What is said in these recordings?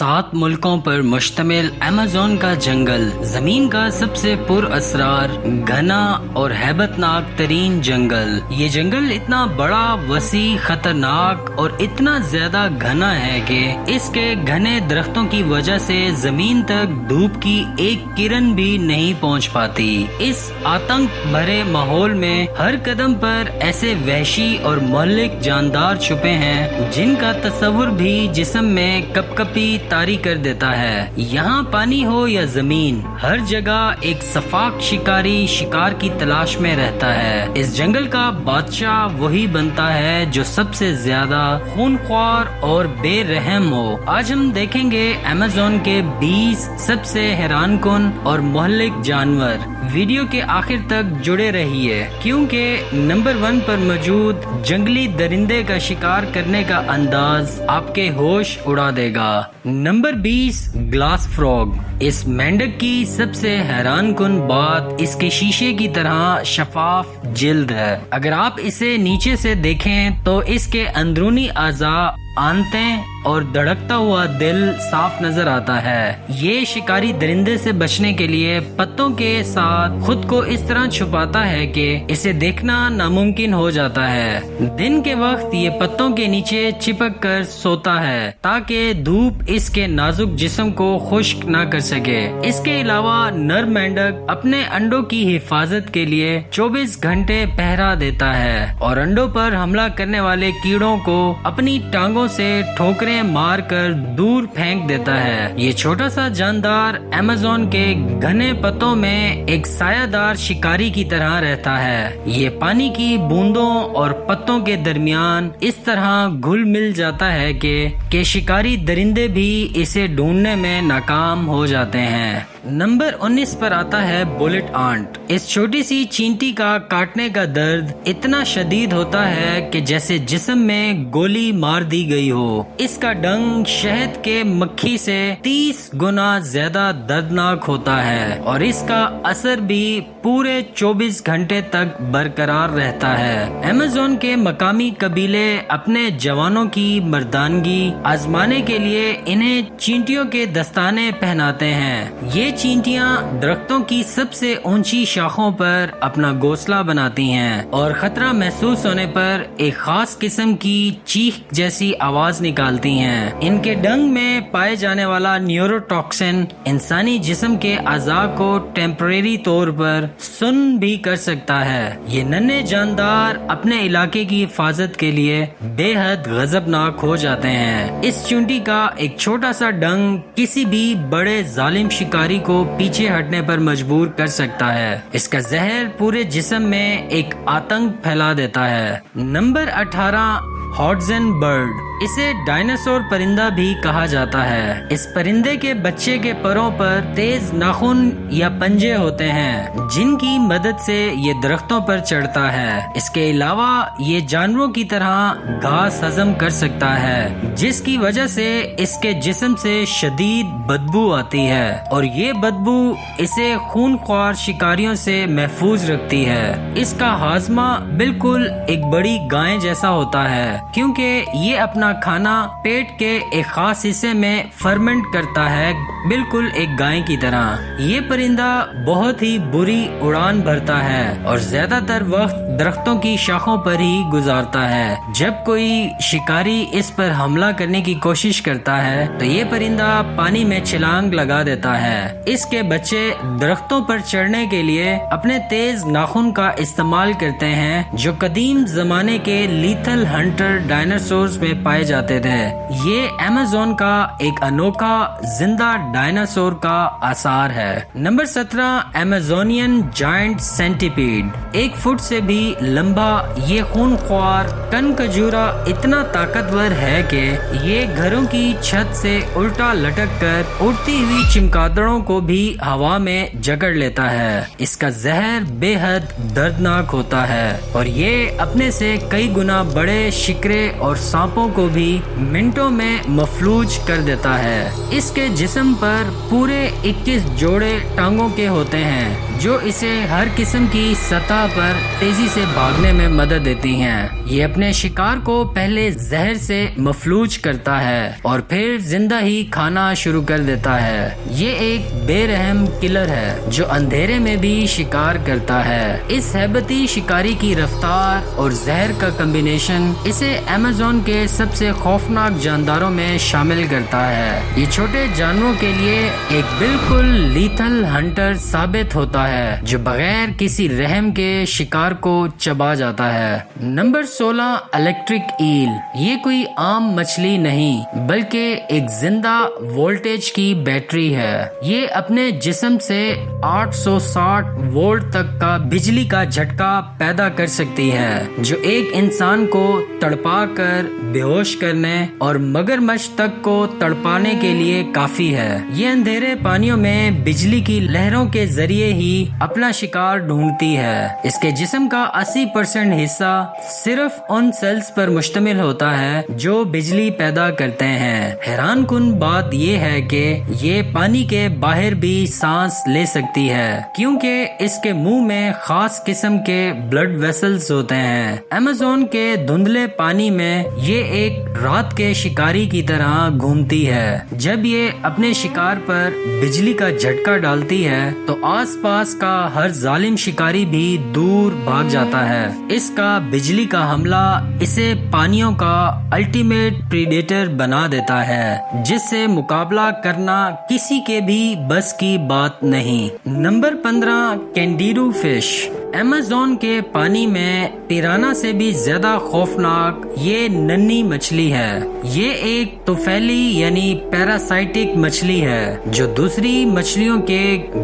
7 ملکوں پر مشتمل ایمیزون کا جنگل زمین کا سب سے پر اسرار گھنا اور ہیبت ناک ترین جنگل۔ یہ جنگل اتنا بڑا، وسیع، خطرناک اور اتنا زیادہ گھنا ہے کہ اس کے گھنے درختوں کی وجہ سے زمین تک دھوپ کی ایک کرن بھی نہیں پہنچ پاتی۔ اس آتنک بھرے ماحول میں ہر قدم پر ایسے وحشی اور مہلک جاندار چھپے ہیں جن کا تصور بھی جسم میں کپ کپی طاری کر دیتا ہے۔ یہاں پانی ہو یا زمین، ہر جگہ ایک سفاک شکاری شکار کی تلاش میں رہتا ہے۔ اس جنگل کا بادشاہ وہی بنتا ہے جو سب سے زیادہ خونخوار اور بے رحم ہو۔ آج ہم دیکھیں گے ایمیزون کے 20 سب سے حیران کن اور مہلک جانور۔ ویڈیو کے آخر تک جڑے رہیے کیونکہ نمبر 1 پر موجود جنگلی درندے کا شکار کرنے کا انداز آپ کے ہوش اڑا دے گا۔ Number 20 glass فراگ۔ اس مینڈک کی سب سے حیران کن بات اس کے شیشے کی طرح شفاف جلد ہے۔ اگر آپ اسے نیچے سے دیکھیں تو اس کے اندرونی اعضاء، آنتیں اور دھڑکتا ہوا دل صاف نظر آتا ہے۔ یہ شکاری درندے سے بچنے کے لیے پتوں کے ساتھ خود کو اس طرح چھپاتا ہے کہ اسے دیکھنا ناممکن ہو جاتا ہے۔ دن کے وقت یہ پتوں کے نیچے چپک کر سوتا ہے تاکہ دھوپ اس کے نازک جسم کو خشک نہ کر سکے۔ اس کے علاوہ نر مینڈک اپنے انڈوں کی حفاظت کے لیے 24 گھنٹے پہرا دیتا ہے اور انڈوں پر حملہ کرنے والے کیڑوں کو اپنی ٹانگوں سے ٹھوکریں مار کر دور پھینک دیتا ہے۔ یہ چھوٹا سا جاندار ایمیزون کے گھنے پتوں میں ایک سایہ دار شکاری کی طرح رہتا ہے۔ یہ پانی کی بوندوں اور پتوں کے درمیان اس طرح گھل مل جاتا ہے کہ شکاری درندے بھی اسے ڈھونڈنے میں ناکام ہو جاتے ہیں۔ نمبر 19 پر آتا ہے بولٹ آنٹ۔ اس چھوٹی سی چینٹی کا کاٹنے کا درد اتنا شدید ہوتا ہے کہ جیسے جسم میں گولی مار دی گئی ہو۔ اس کا ڈنگ شہد کے مکھی سے 30 گنا زیادہ دردناک ہوتا ہے اور اس کا اثر بھی پورے 24 گھنٹے تک برقرار رہتا ہے۔ ایمیزون کے مقامی قبیلے اپنے جوانوں کی مردانگی آزمانے کے لیے انہیں چینٹیوں کے دستانے پہناتے ہیں۔ یہ چینٹیاں درختوں کی سب سے اونچی شاخوں پر اپنا گھونسلہ بناتی ہیں اور خطرہ محسوس ہونے پر ایک خاص قسم کی چیخ جیسی آواز نکالتی ہیں۔ ان کے ڈنگ میں پائے جانے والا نیورو ٹاکسن انسانی جسم کے اعضاء کو ٹیمپریری طور پر سن بھی کر سکتا ہے۔ یہ ننھے جاندار اپنے علاقے کی حفاظت کے لیے بے حد غضبناک ہو جاتے ہیں۔ اس چونٹی کا ایک چھوٹا سا ڈنگ کسی بھی بڑے ظالم شکاری کو پیچھے ہٹنے پر مجبور کر سکتا ہے۔ اس کا زہر پورے جسم میں ایک آتنک پھیلا دیتا ہے۔ Number 18 hoatzin bird. اسے ڈائناسور پرندہ بھی کہا جاتا ہے۔ اس پرندے کے بچے کے پروں پر تیز ناخن یا پنجے ہوتے ہیں جن کی مدد سے یہ درختوں پر چڑھتا ہے۔ اس کے علاوہ یہ جانوروں کی طرح گھاس ہضم کر سکتا ہے جس کی وجہ سے اس کے جسم سے شدید بدبو آتی ہے اور یہ بدبو اسے خونخوار شکاریوں سے محفوظ رکھتی ہے۔ اس کا ہاضمہ بالکل ایک بڑی گائے جیسا ہوتا ہے کیونکہ یہ اپنا کھانا پیٹ کے ایک خاص حصے میں فرمنٹ کرتا ہے، بالکل ایک گائے کی طرح۔ یہ پرندہ بہت ہی بری اڑان بھرتا ہے اور زیادہ تر وقت درختوں کی شاخوں پر ہی گزارتا ہے۔ جب کوئی شکاری اس پر حملہ کرنے کی کوشش کرتا ہے تو یہ پرندہ پانی میں چھلانگ لگا دیتا ہے۔ اس کے بچے درختوں پر چڑھنے کے لیے اپنے تیز ناخن کا استعمال کرتے ہیں جو قدیم زمانے کے لیتھل ہنٹر ڈائناسورز میں پائے جاتے تھے۔ یہ ایمیزون کا ایک انوکھا زندہ ڈائناسور کا آثار ہے۔ Number 17 Amazonian giant centipede. 1 foot سے بھی لمبا یہ خونخوار کن کجورا اتنا طاقتور ہے کہ یہ گھروں کی چھت سے الٹا لٹک کر اڑتی ہوئی چمگادڑوں کو بھی ہوا میں جکڑ لیتا ہے۔ اس کا زہر بے حد دردناک ہوتا ہے اور یہ اپنے سے کئی گنا بڑے شکرے اور سانپوں کو بھی منٹوں میں مفلوج کر دیتا ہے۔ اس کے جسم پر پورے 21 جوڑے ٹانگوں کے ہوتے ہیں جو اسے ہر قسم کی سطح پر تیزی سے بھاگنے میں مدد دیتی ہیں۔ یہ اپنے شکار کو پہلے زہر سے مفلوج کرتا ہے اور پھر زندہ ہی کھانا شروع کر دیتا ہے۔ یہ ایک بے رحم کلر ہے جو اندھیرے میں بھی شکار کرتا ہے۔ اس ہیبتی شکاری کی رفتار اور زہر کا کمبینیشن اسے ایمیزون کے سب سے خوفناک جانداروں میں شامل کرتا ہے۔ یہ چھوٹے جانوروں کے لیے ایک بالکل لیتھل ہنٹر ثابت ہوتا ہے جو بغیر کسی رحم کے شکار کو چبا جاتا ہے۔ Number 16 electric L. یہ کوئی عام مچھلی نہیں بلکہ ایک زندہ وولٹیج کی بیٹری ہے۔ یہ اپنے جسم سے 860 وولٹ تک کا بجلی کا جھٹکا پیدا کر سکتی ہے جو ایک انسان کو تڑپا کر بے ہوش کرنے اور مگرمچھ تک کو تڑپانے کے لیے کافی ہے۔ یہ اندھیرے پانیوں میں بجلی کی لہروں کے ذریعے ہی اپنا شکار ڈھونڈتی ہے۔ اس کے جسم کا 80% حصہ صرف ان سیلز پر مشتمل ہوتا ہے جو بجلی پیدا کرتے ہیں۔ حیران کن بات یہ ہے کہ یہ پانی کے باہر بھی سانس لے سکتی ہے کیونکہ اس کے منہ میں خاص قسم کے بلڈ ویسلز ہوتے ہیں۔ ایمیزون کے دھندلے پانی میں یہ ایک رات کے شکاری کی طرح گھومتی ہے۔ جب یہ اپنے شکار پر بجلی کا جھٹکا ڈالتی ہے تو آس پاس کا ہر ظالم شکاری بھی دور بھاگ جاتا ہے۔ اس کا بجلی کا حملہ اسے پانیوں کا الٹیمیٹ پریڈیٹر بنا دیتا ہے جس سے مقابلہ کرنا کسی کے بھی بس کی بات نہیں۔ Number 15 کینڈیرو fish. ایمیزون کے پانی میں پیرانا سے بھی زیادہ خوفناک یہ ننھی مچھلی ہے۔ یہ ایک طفیلی یعنی پیراسائٹک مچھلی ہے جو دوسری مچھلیوں کے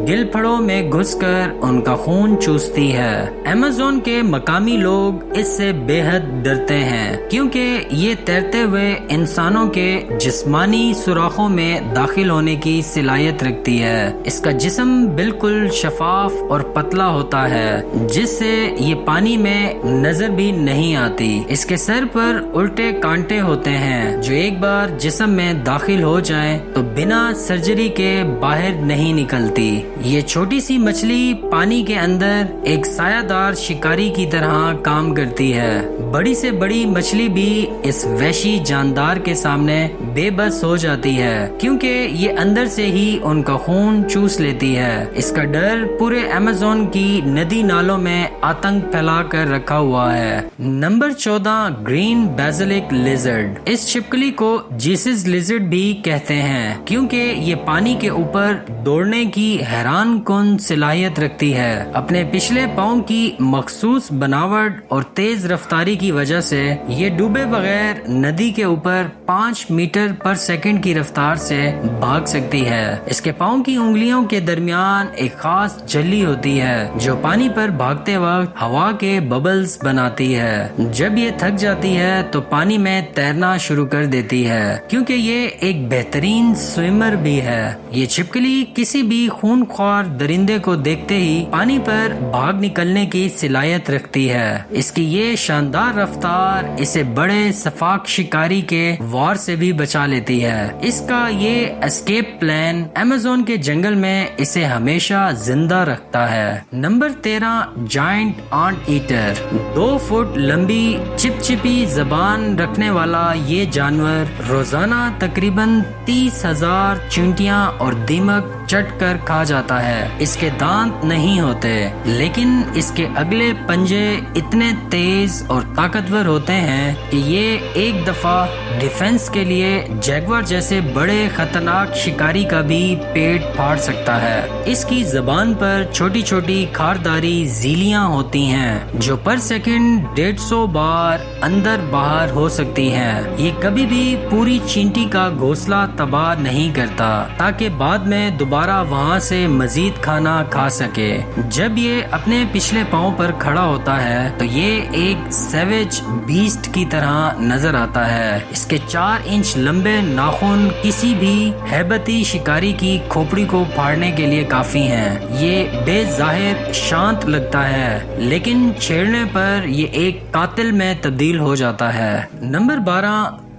گل پھڑوں میں گھس کر ان کا خون چوستی ہے۔ ایمیزون کے مقامی لوگ اس سے بے حد ڈرتے ہیں کیونکہ یہ تیرتے ہوئے انسانوں کے جسمانی سوراخوں میں داخل ہونے کی صلاحیت رکھتی ہے۔ اس کا جسم بالکل شفاف اور پتلا ہوتا ہے جس سے یہ پانی میں نظر بھی نہیں آتی۔ اس کے سر پر الٹے کانٹے ہوتے ہیں جو ایک بار جسم میں داخل ہو جائیں تو بنا سرجری کے باہر نہیں نکلتی۔ یہ چھوٹی سی مچھلی پانی کے اندر ایک سایہ دار شکاری کی طرح کام کرتی ہے۔ بڑی سے بڑی مچھلی بھی اس وحشی جاندار کے سامنے بے بس ہو جاتی ہے کیونکہ یہ اندر سے ہی ان کا خون چوس لیتی ہے۔ اس کا ڈر پورے ایمیزون کی ندی نالوں میں آتنک پھیلا کر رکھا ہوا ہے۔ Number 14 green basilisk lizard. اس چھپکلی کو جیسس لیزرڈ بھی کہتے ہیں کیونکہ یہ پانی کے اوپر دوڑنے کی حیران کن صلاحیت رکھتی ہے۔ اپنے پچھلے پاؤں کی مخصوص بناوٹ اور تیز رفتاری کی وجہ سے یہ ڈوبے بغیر ندی کے اوپر 5 میٹر پر سیکنڈ کی رفتار سے بھاگ سکتی ہے۔ اس کے پاؤں کی انگلیوں کے درمیان ایک خاص جھلی ہوتی ہے جو پانی پر بھاگتے وقت ہوا کے ببلز بناتی ہے۔ جب یہ تھک جاتی ہے تو پانی میں تیرنا شروع کر دیتی ہے کیونکہ یہ ایک بہترین سوئمر بھی ہے۔ یہ چھپکلی کسی بھی خونخوار درندے کو دیکھتے ہی پانی پر بھاگ نکلنے کی صلاحیت رکھتی ہے۔ اس کی یہ شاندار رفتار اسے بڑے سفاک شکاری کے وار سے بھی بچا لیتی ہے۔ اس کا یہ اسکیپ پلان ایمیزون کے جنگل میں اسے ہمیشہ زندہ رکھتا ہے۔ Number 13 giant anteater. 2 foot لمبی چپچپی زبان رکھنے والا یہ جانور روزانہ تقریباً 30,000 چینٹیاں اور دیمک چٹ کر کھا جاتا ہے۔ اس کے دانت نہیں ہوتے لیکن اس کے اگلے پنجے اتنے تیز اور طاقتور ہوتے ہیں کہ یہ ایک دفعہ ڈیفنس کے لیے جیگوار جیسے بڑے خطرناک شکاری کا بھی پیٹ پھاڑ سکتا ہے۔ اس کی زبان پر چھوٹی چھوٹی خارداری زیلیاں ہوتی ہیں جو پر سیکنڈ 150 بار اندر باہر ہو سکتی ہیں۔ یہ کبھی بھی پوری چینٹی کا گھونسلہ تباہ نہیں کرتا تاکہ بعد میں دوبارہ وہاں سے مزید کھانا کھا سکے۔ جب یہ اپنے پچھلے پاؤں پر کھڑا ہوتا ہے تو یہ ایک سیویج بیسٹ کی طرح نظر آتا ہے۔ اس کے 4 انچ لمبے ناخن کسی بھی ہیبتی شکاری کی کھوپڑی کو پھاڑنے کے لیے کافی ہیں۔ یہ بے ظاہر شانت لگتا ہے لیکن چھیڑنے پر یہ ایک قاتل میں تبدیل ہو جاتا ہے۔ نمبر 12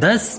10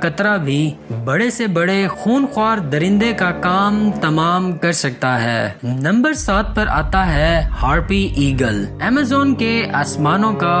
قطرہ بھی بڑے سے بڑے خونخوار درندے کا کام تمام کر سکتا ہے۔ نمبر 7 پر آتا ہے ہارپی ایگل، ایمیزون کے آسمانوں کا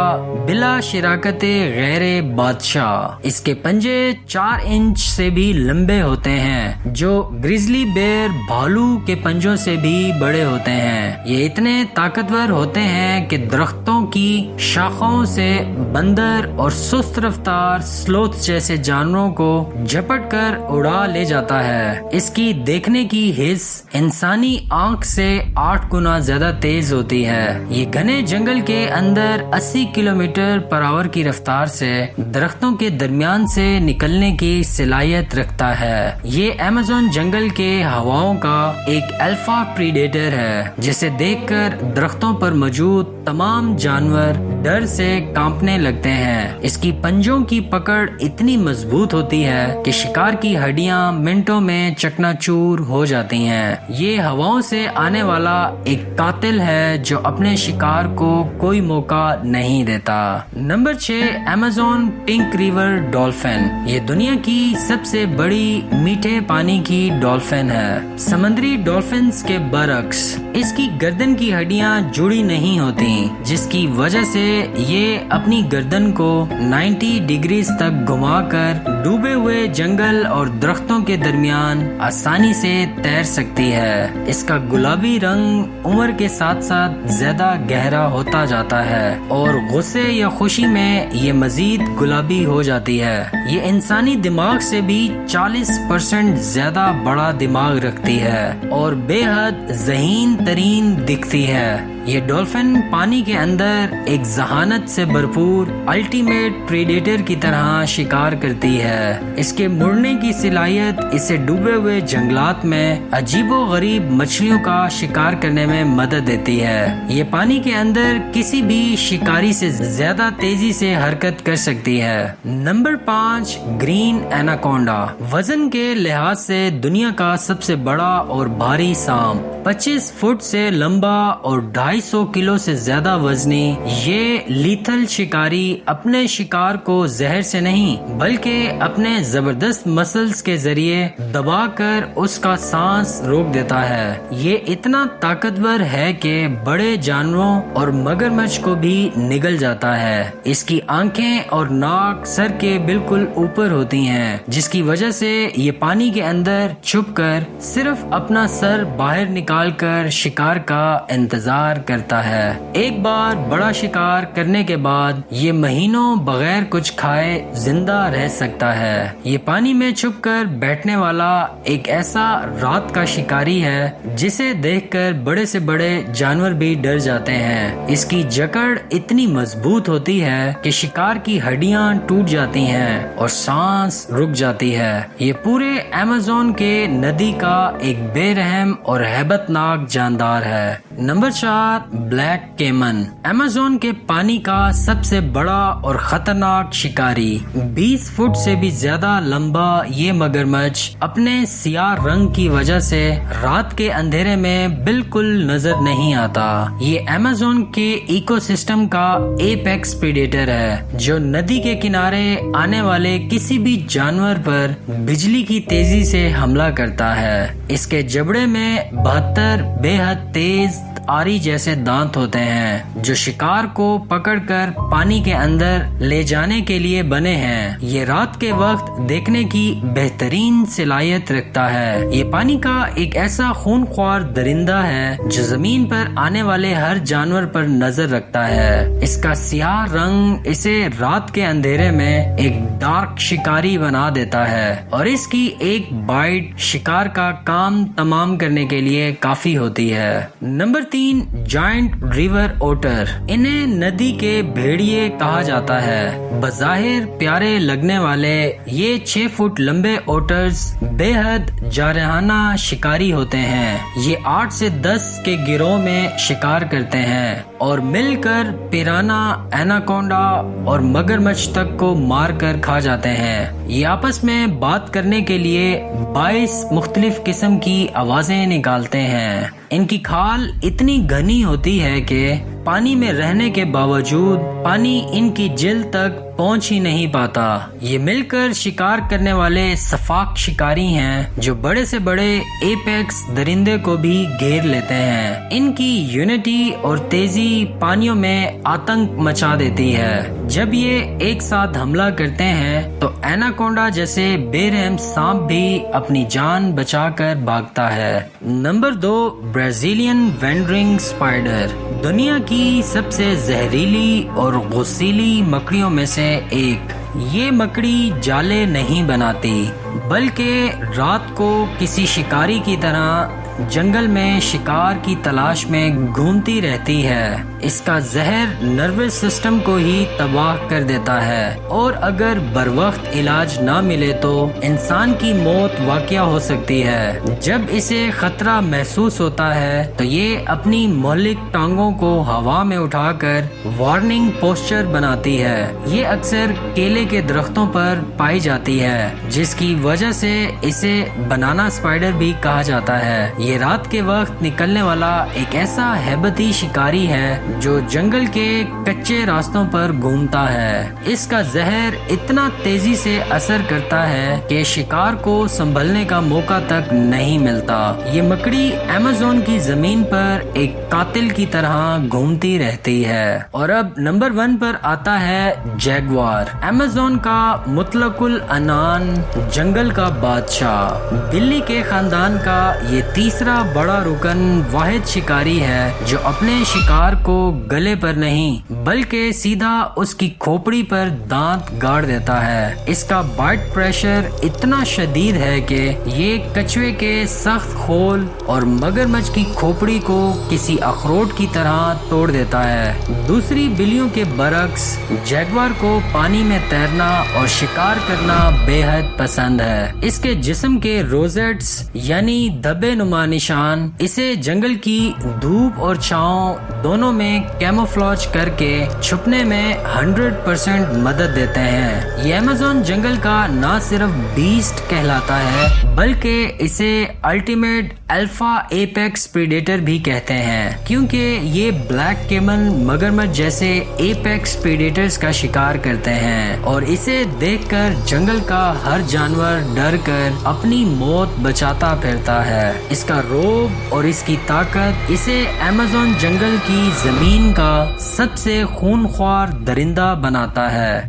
بلا شراکت غیر بادشاہ۔ اس کے پنجے 4 انچ سے بھی لمبے ہوتے ہیں، جو گریزلی بیئر بھالو کے پنجوں سے بھی بڑے ہوتے ہیں۔ یہ اتنے طاقتور ہوتے ہیں کہ درختوں کی شاخوں سے بندر اور سست رفتار سلوتھ جیسے جانوروں کو جھپٹ کر اڑا لے جاتا ہے۔ اس کی دیکھنے کی حس انسانی آنکھ سے 8 گنا زیادہ تیز ہوتی ہے۔ یہ گھنے جنگل کے اندر 80 کلومیٹر پر آور کی رفتار سے درختوں کے درمیان سے نکلنے کی صلاحیت رکھتا ہے۔ یہ ایمیزون جنگل کے ہواؤں کا ایک الفا پریڈیٹر ہے، جسے دیکھ کر درختوں پر موجود تمام جانور ڈر سے کانپنے لگتے ہیں۔ اس کی پنجوں کی پکڑ اتنی مضبوط ہوتی ہے کہ شکار کی ہڈیاں منٹوں میں چکنا چور ہو جاتی ہیں۔ یہ ہواؤں سے آنے والا ایک قاتل ہے جو اپنے شکار کو کوئی موقع نہیں دیتا۔ Number 6 Amazon pink river dolphin. یہ دنیا کی سب سے بڑی میٹھے پانی کی ڈولفن ہے۔ سمندری ڈولفنز کے برعکس اس کی گردن کی ہڈیاں جڑی نہیں ہوتی، جس کی وجہ سے یہ اپنی گردن کو 90 ڈگریز تک گھما کر ڈوبے ہوئے جنگل اور درختوں کے درمیان آسانی سے تیر سکتی ہے۔ اس کا گلابی رنگ عمر کے ساتھ ساتھ زیادہ گہرا ہوتا جاتا ہے اور غصے یا خوشی میں یہ مزید گلابی ہو جاتی ہے۔ یہ انسانی دماغ سے بھی 40% زیادہ بڑا دماغ رکھتی ہے اور بے حد ذہین ترین دکھتی ہے۔ یہ ڈولفن پانی کے اندر ایک ذہانت سے بھرپور الٹیمیٹ پریڈیٹر کی طرح شکار کرتی ہے۔ اس کے مڑنے کی صلاحیت اسے ڈوبے ہوئے جنگلات میں عجیب و غریب مچھلیوں کا شکار کرنے میں مدد دیتی ہے۔ یہ پانی کے اندر کسی بھی شکاری سے زیادہ تیزی سے حرکت کر سکتی ہے۔ Number 5 green anaconda. وزن کے لحاظ سے دنیا کا سب سے بڑا اور بھاری سانپ، 25 فٹ سے لمبا اور 250 کلو سے زیادہ وزنی، یہ لیتھل شکاری اپنے شکار کو زہر سے نہیں بلکہ اپنے زبردست مسلز کے ذریعے دبا کر اس کا سانس روک دیتا ہے۔ یہ اتنا طاقتور ہے کہ بڑے جانوروں اور مگرمچھ کو بھی نگل جاتا ہے۔ اس کی آنکھیں اور ناک سر کے بالکل اوپر ہوتی ہیں، جس کی وجہ سے یہ پانی کے اندر چھپ کر صرف اپنا سر باہر نکال کر شکار کا انتظار کرتا ہے۔ ایک بار بڑا شکار کرنے کے بعد یہ مہینوں بغیر کچھ کھائے زندہ رہ سکتا ہے۔ یہ پانی میں چھپ کر بیٹھنے والا ایک ایسا رات کا شکاری ہے جسے دیکھ کر بڑے سے بڑے جانور بھی ڈر جاتے ہیں۔ اس کی جکڑ اتنی مضبوط ہوتی ہے کہ شکار کی ہڈیاں ٹوٹ جاتی ہیں اور سانس رک جاتی ہے۔ یہ پورے ایمیزون کے ندی کا ایک بے رحم اور ہیبت ناک جاندار ہے۔ Number 4 black کیمن۔ ایمیزون کے پانی کا سب سے بڑا اور خطرناک شکاری، 20 فٹ سے بھی زیادہ لمبا یہ مگرمچھ اپنے سیاہ رنگ کی وجہ سے رات کے اندھیرے میں بالکل نظر نہیں آتا۔ یہ ایمیزون کے ایکو سسٹم کا ایپیکس پریڈیٹر ہے، جو ندی کے کنارے آنے والے کسی بھی جانور پر بجلی کی تیزی سے حملہ کرتا ہے۔ اس کے جبڑے میں 72 بے حد تیز آری جیسے دانت ہوتے ہیں، جو شکار کو پکڑ کر پانی کے اندر لے جانے کے لیے بنے ہیں۔ یہ رات کے وقت دیکھنے کی بہترین صلاحیت رکھتا ہے۔ یہ پانی کا ایک ایسا خونخوار درندہ ہے جو زمین پر آنے والے ہر جانور پر نظر رکھتا ہے۔ اس کا سیاہ رنگ اسے رات کے اندھیرے میں ایک ڈارک شکاری بنا دیتا ہے اور اس کی ایک بائٹ شکار کا کام تمام کرنے کے لیے کافی ہوتی ہے۔ Number 3 giant river otter. انہیں ندی کے بھیڑیے کہا جاتا ہے۔ بظاہر پیارے لگنے والے یہ 6 فٹ لمبے اوٹرز بے حد جارحانہ شکاری ہوتے ہیں۔ یہ 8 سے 10 کے گروہ میں شکار کرتے ہیں اور مل کر پیرانا، ایناکونڈا اور مگرمچھ تک کو مار کر کھا جاتے ہیں۔ یہ آپس میں بات کرنے کے لیے 22 مختلف قسم کی آوازیں نکالتے ہیں۔ ان کی کھال اتنی گھنی ہوتی ہے کہ پانی میں رہنے کے باوجود پانی ان کی جلد تک پہنچ ہی نہیں پاتا۔ یہ مل کر شکار کرنے والے سفاک شکاری ہیں جو بڑے سے بڑے ایپیکس درندے کو بھی گھیر لیتے ہیں۔ ان کی یونٹی اور تیزی پانیوں میں آتنک مچا دیتی ہے۔ جب یہ ایک ساتھ حملہ کرتے ہیں تو ایناکونڈا جیسے بے رحم سانپ بھی اپنی جان بچا کر بھاگتا ہے۔ نمبر 2، برازیلین وینڈرنگ اسپائڈر، دنیا کی سب سے زہریلی اور غسیلی مکڑیوں میں سے ایک۔ یہ مکڑی جالے نہیں بناتی بلکہ رات کو کسی شکاری کی طرح جنگل میں شکار کی تلاش میں گھومتی رہتی ہے۔ اس کا زہر نروس سسٹم کو ہی تباہ کر دیتا ہے اور اگر بروقت علاج نہ ملے تو انسان کی موت واقع ہو سکتی ہے۔ جب اسے خطرہ محسوس ہوتا ہے تو یہ اپنی مہلک ٹانگوں کو ہوا میں اٹھا کر وارننگ پوسچر بناتی ہے۔ یہ اکثر کیلے کے درختوں پر پائی جاتی ہے جس کی وجہ سے اسے بنانا اسپائڈر بھی کہا جاتا ہے۔ یہ رات کے وقت نکلنے والا ایک ایسا ہیبتی شکاری ہے جو جنگل کے کچے راستوں پر گھومتا ہے۔ اس کا زہر اتنا تیزی سے اثر کرتا ہے کہ شکار کو سنبھلنے کا موقع تک نہیں ملتا۔ یہ مکڑی ایمیزون کی زمین پر ایک قاتل کی طرح گھومتی رہتی ہے۔ اور اب نمبر 1 پر آتا ہے جیگوار، ایمیزون کا مطلق العنان جنگل کا بادشاہ۔ بلی کے خاندان کا یہ تیسرا بڑا رکن واحد شکاری ہے جو اپنے شکار کو گلے پر نہیں بلکہ سیدھا اس کی کھوپڑی پر دانت گاڑ دیتا ہے۔ اس کا بائٹ پریشر اتنا شدید ہے کہ یہ کچھوے کے سخت خول اور مگرمچھ کی کھوپڑی کو کسی اخروٹ کی طرح توڑ دیتا ہے۔ دوسری بلیوں کے برعکس جیگوار کو پانی میں تیرنا اور شکار کرنا بے حد پسند ہے۔ اس کے جسم کے روزیٹس یعنی دھبے نما نشان اسے جنگل کی دھوپ اور چھاؤں دونوں میں کیموفلاج کر کے چھپنے میں 100% مدد دیتے ہیں۔ یہ ایمیزون جنگل کا نہ صرف بیسٹ کہلاتا ہے بلکہ اسے الٹیمیٹ الفا ایپیکس پریڈیٹر بھی کہتے ہیں کیونکہ یہ بلیک کیمن مگرمچھ جیسے ایپیکس پریڈیٹرز کا شکار کرتے ہیں اور اسے دیکھ کر جنگل کا ہر جانور ڈر کر اپنی موت بچاتا پھرتا ہے۔ اس کا روب اور اس کی طاقت اسے ایمیزون جنگل کی زمین کا سب سے خونخوار درندہ بناتا ہے۔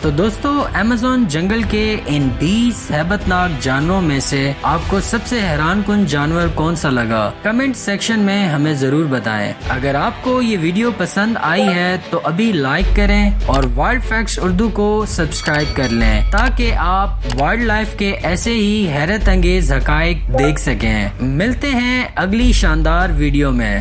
تو دوستو، ایمیزون جنگل کے ان 20 ہیبت ناک جانوروں میں سے آپ کو سب سے حیران کن جانور کون سا لگا؟ کمنٹ سیکشن میں ہمیں ضرور بتائیں۔ اگر آپ کو یہ ویڈیو پسند آئی ہے تو ابھی لائک کریں اور وائلڈ فیکٹس اردو کو سبسکرائب کر لیں تاکہ آپ وائلڈ لائف کے ایسے ہی حیرت انگیز حقائق دیکھ سکیں۔ ملتے ہیں اگلی شاندار ویڈیو میں۔